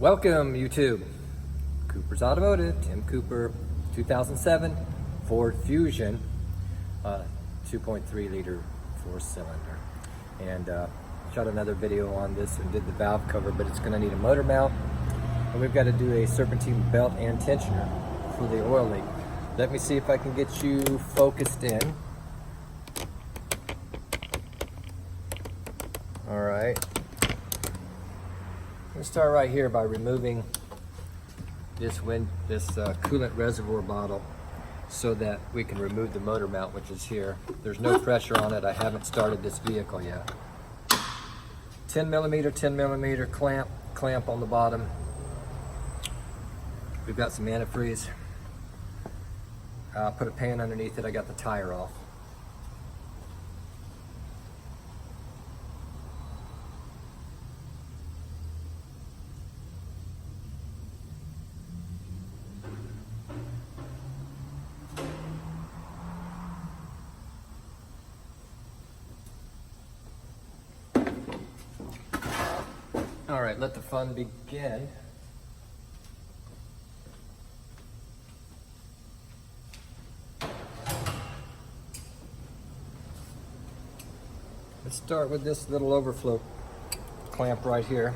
Welcome YouTube. Cooper's Automotive, Tim Cooper, 2007 Ford Fusion, 2.3 liter 4-cylinder. And shot another video on this and did the valve cover, but it's gonna need a motor mount. And we've got to do a serpentine belt and tensioner for the oil leak. Let me see if I can get you focused in. All right. I'm gonna start right here by removing this coolant reservoir bottle so that we can remove the motor mount, which is here. There's no pressure on it. I haven't started this vehicle yet. 10 millimeter clamp on the bottom. We've got some antifreeze. Put a pan underneath it. I got the tire off. All right, let the fun begin. Let's start with this little overflow clamp right here.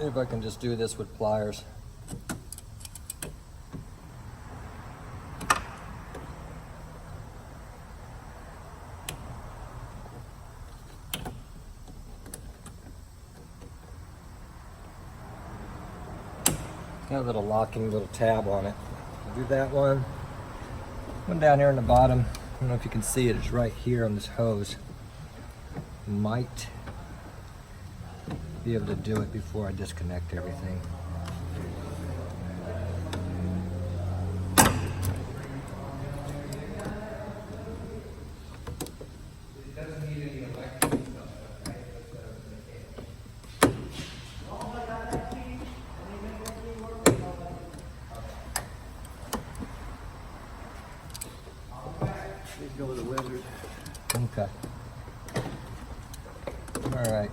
If I can just do this with pliers. Got a little locking little tab on it. I'll do that one. One down here in the bottom. I don't know if you can see it. It's right here on this hose. Might be able to do it before I disconnect everything. Go with the wizard. Okay. All right.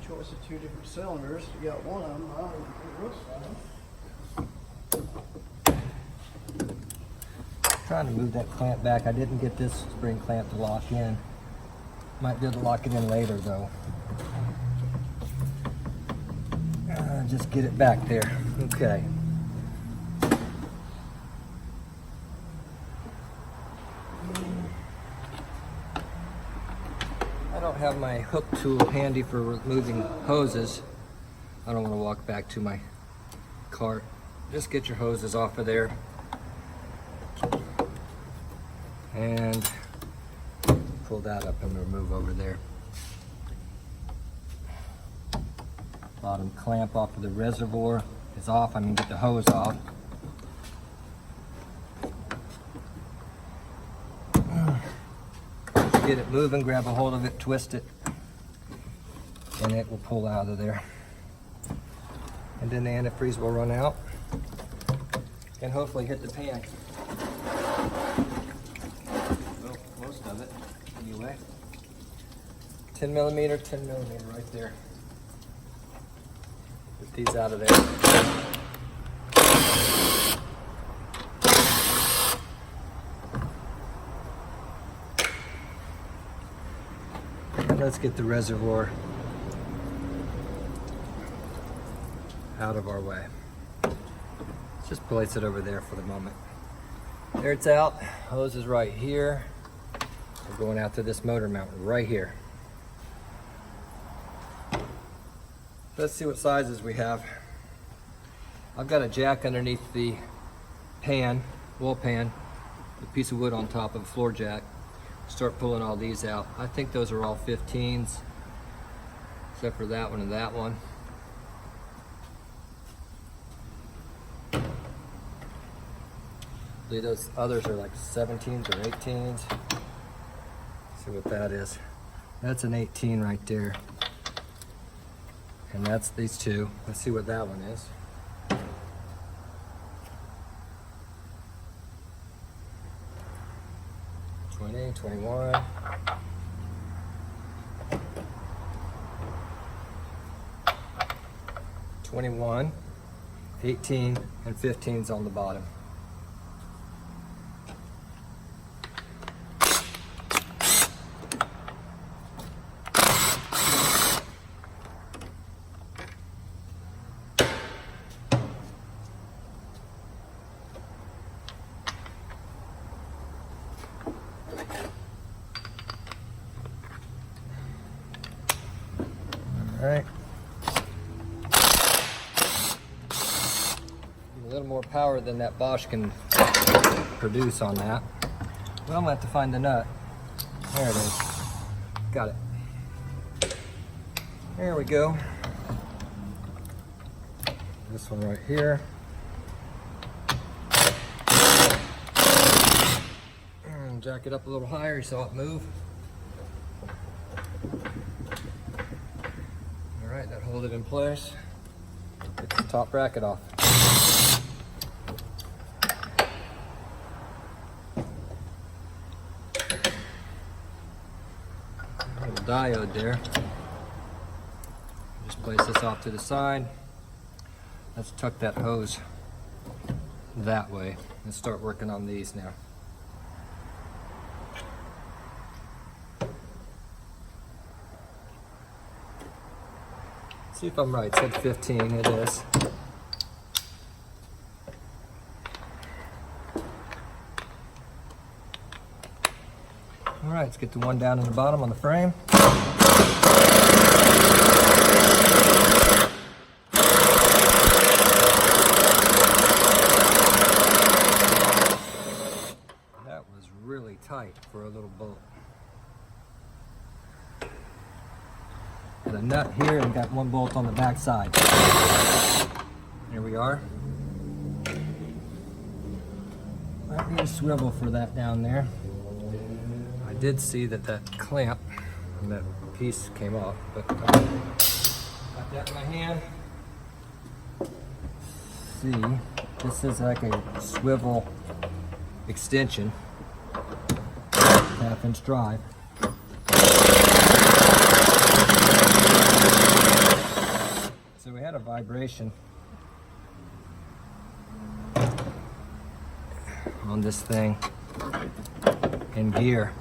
Choice of two different cylinders. You got one of them. I don't know if it looks Trying to move that clamp back. I didn't get this spring clamp to lock in. Might be able to lock it in later though. Just get it back there. Okay. I don't have my hook tool handy for removing hoses. I don't want to walk back to my cart. Just get your hoses off of there. And pull that up and remove over there. Bottom clamp off of the reservoir is off. I'm gonna get the hose off. Get it moving, grab a hold of it, twist it, and it will pull out of there. And then the antifreeze will run out and hopefully hit the pan. Well, most of it, anyway. 10 millimeter right there. Get these out of there. And let's get the reservoir out of our way. Let's just place it over there for the moment. There it's out. Hose is right here. We're going out to this motor mount right here. Let's see what sizes we have. I've got a jack underneath the pan, wall pan, a piece of wood on top of a floor jack. Start pulling all these out. I think those are all 15s, except for that one and that one. I believe those others are like 17s or 18s. Let's see what that is. That's an 18 right there. And that's these two. Let's see what that one is. 12 20, 21. $21, 18, and 15's on the bottom. All right. A little more power than that Bosch can produce on that. Well, I'm gonna have to find the nut. There it is. Got it. There we go. This one right here. And jack it up a little higher. You saw it move. All right, that hold it in place. Get the top bracket off. Little diode there. Just place this off to the side. Let's tuck that hose that way. Let's start working on these now. See if I'm right. It said 15. It is. All right, let's get the one down in the bottom on the frame. That was really tight for a little bolt. Got a nut here and got one bolt on the back side. Here we are. Might need a swivel for that down there. I did see that clamp and that piece came off, but got that in my hand. See, this is like a swivel extension, 1/2-inch drive. So we had a vibration on this thing in gear.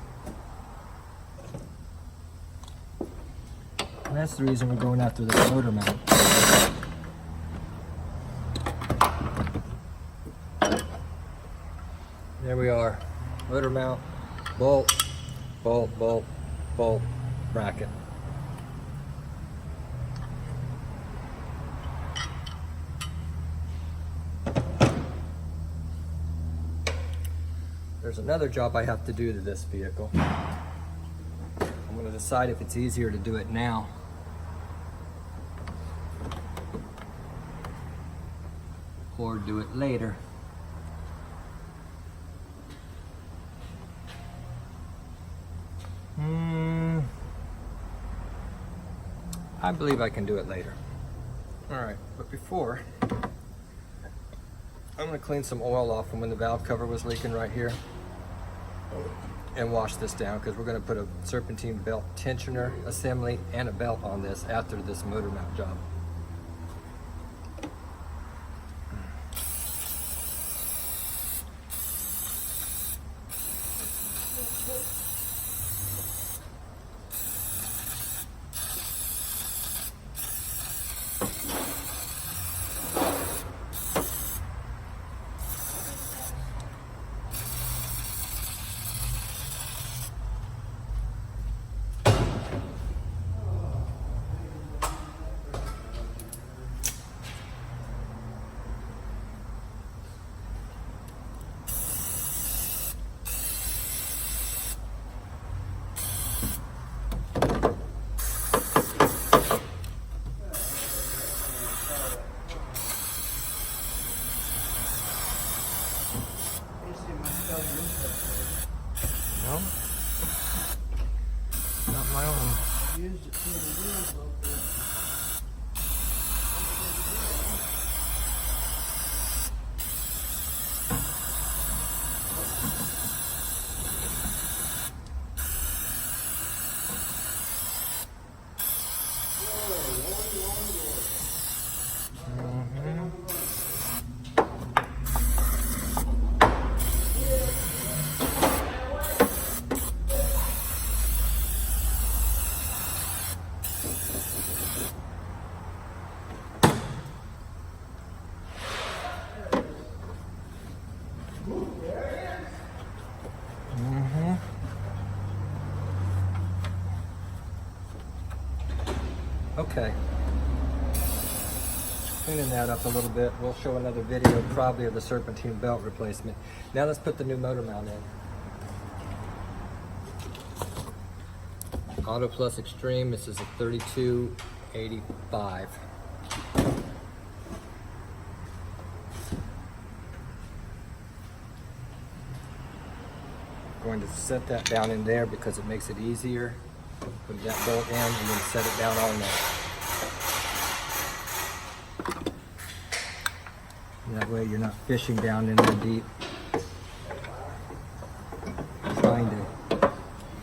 And that's the reason we're going after this motor mount. There we are. Motor mount, bolt, bolt, bolt, bolt, bracket. There's another job I have to do to this vehicle. I'm going to decide if it's easier to do it now or do it later. I believe I can do it later. All right, but before, I'm going to clean some oil off from when the valve cover was leaking right here and wash this down, because we're going to put a serpentine belt tensioner assembly and a belt on this after this motor mount job. No, not my own. Used it 200 years ago. Okay. Cleaning that up a little bit. We'll show another video probably of the serpentine belt replacement. Now let's put the new motor mount in. Auto Plus Extreme, this is a 3285. Going to set that down in there because it makes it easier. Put that bolt in and then set it down on there. That way you're not fishing down in there deep, trying to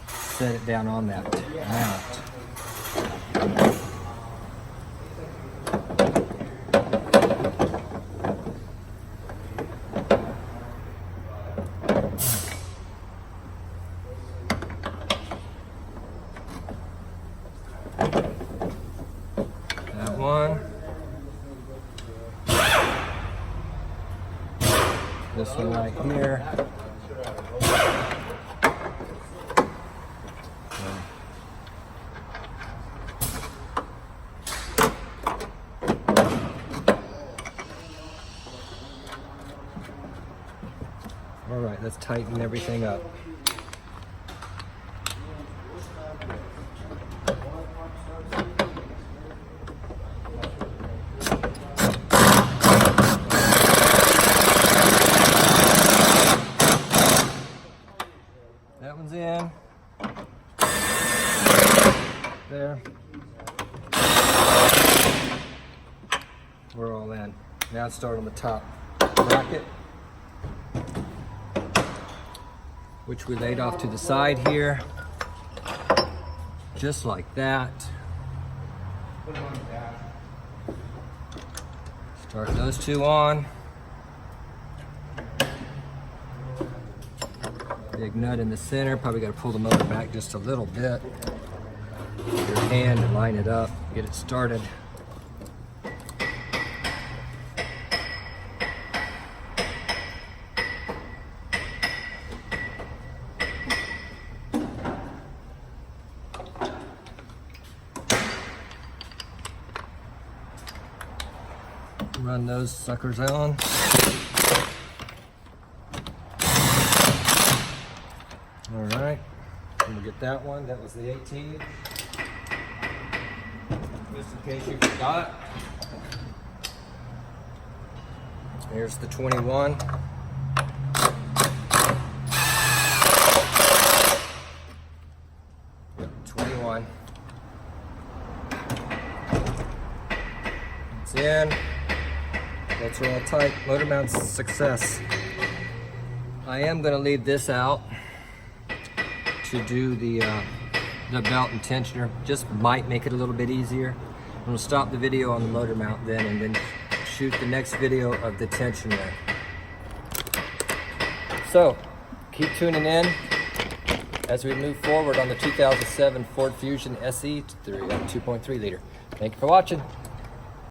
set it down on that mount. That one. This one right here. All right, let's tighten everything up. That one's in. There. We're all in. Now let's start on the top bracket, which we laid off to the side here, just like that. Start those two on. Big nut in the center. Probably got to pull the motor back just a little bit. With your hand and line it up, get it started. Run those suckers on. All right, and we'll get that one. That was the 18. Just in case you forgot. Here's the 21. Yep, 21. It's in. Bolts are all tight. Motor mount's a success. I am going to leave this out to do the belt and tensioner. Just might make it a little bit easier. I'm going to stop the video on the motor mount then and then shoot the next video of the tensioner. So keep tuning in as we move forward on the 2007 Ford Fusion SE 2.3 liter. Thank you for watching.